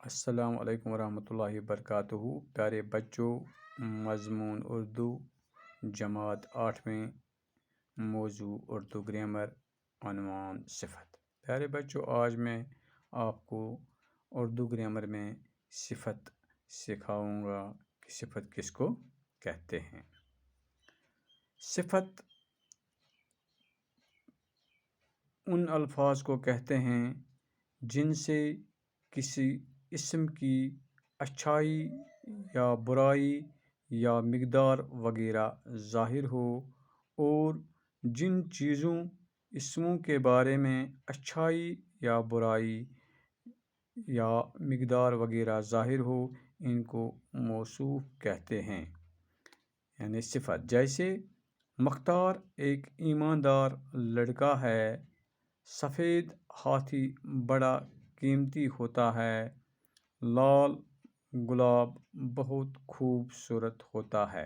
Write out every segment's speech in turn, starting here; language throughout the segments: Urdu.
السلام علیکم ورحمۃ اللہ وبرکاتہ۔ پیارے بچوں، مضمون اردو جماعت 8ویں، موضوع اردو گرامر، عنوان صفت۔ پیارے بچوں، آج میں آپ کو اردو گرامر میں صفت سکھاؤں گا کہ صفت کس کو کہتے ہیں۔ صفت ان الفاظ کو کہتے ہیں جن سے کسی اسم کی اچھائی یا برائی یا مقدار وغیرہ ظاہر ہو، اور جن چیزوں اسموں کے بارے میں اچھائی یا برائی یا مقدار وغیرہ ظاہر ہو، ان کو موصوف کہتے ہیں، یعنی صفت۔ جیسے مختار ایک ایماندار لڑکا ہے، سفید ہاتھی بڑا قیمتی ہوتا ہے، لال گلاب بہت خوبصورت ہوتا ہے۔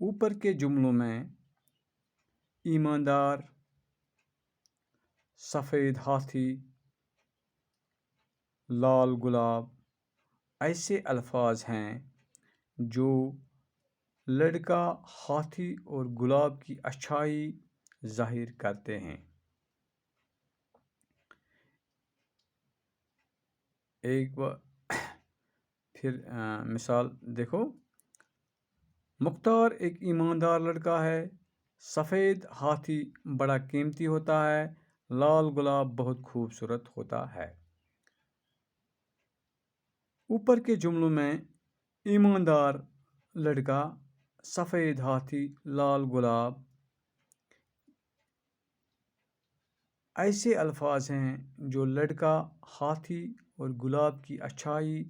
اوپر کے جملوں میں ایماندار، سفید ہاتھی، لال گلاب ایسے الفاظ ہیں جو لڑکا، ہاتھی اور گلاب کی اچھائی ظاہر کرتے ہیں۔ ایک پھر مثال دیکھو، مختار ایک ایماندار لڑکا ہے، سفید ہاتھی بڑا قیمتی ہوتا ہے، لال گلاب بہت خوبصورت ہوتا ہے۔ اوپر کے جملوں میں ایماندار لڑکا، سفید ہاتھی، لال گلاب ایسے الفاظ ہیں جو لڑکا، ہاتھی اور گلاب کی اچھائی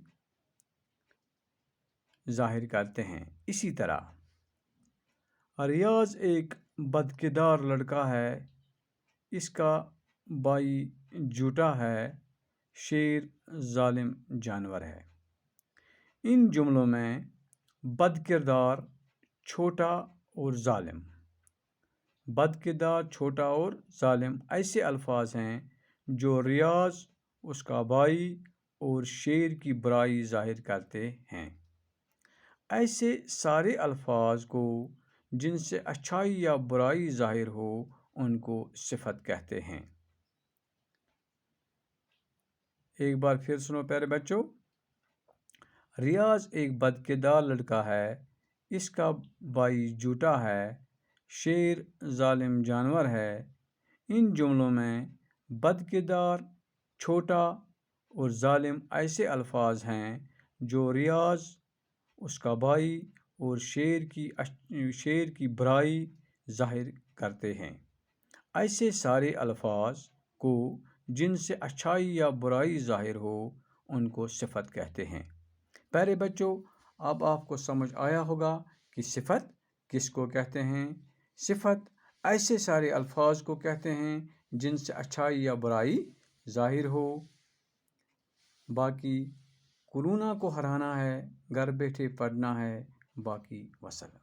ظاہر کرتے ہیں۔ اسی طرح ریاض ایک بدکردار لڑکا ہے، اس کا بھائی جھوٹا ہے، شیر ظالم جانور ہے۔ ان جملوں میں بدکردار، چھوٹا اور ظالم، بدکردار، چھوٹا اور ظالم ایسے الفاظ ہیں جو ریاض، اس کا بھائی اور شیر کی برائی ظاہر کرتے ہیں۔ ایسے سارے الفاظ کو جن سے اچھائی یا برائی ظاہر ہو، ان کو صفت کہتے ہیں۔ ایک بار پھر سنو پیارے بچوں، ریاض ایک بدکردار لڑکا ہے، اس کا بھائی جھوٹا ہے، شیر ظالم جانور ہے۔ ان جملوں میں بدکردار، چھوٹا اور ظالم ایسے الفاظ ہیں جو ریاض، اس کا بھائی اور شیر کی برائی ظاہر کرتے ہیں۔ ایسے سارے الفاظ کو جن سے اچھائی یا برائی ظاہر ہو، ان کو صفت کہتے ہیں۔ پیارے بچوں، اب آپ کو سمجھ آیا ہوگا کہ صفت کس کو کہتے ہیں۔ صفت ایسے سارے الفاظ کو کہتے ہیں جن سے اچھائی یا برائی ظاہر ہو۔ باقی کورونا کو ہرانا ہے، گھر بیٹھے پڑھنا ہے۔ باقی وسلام۔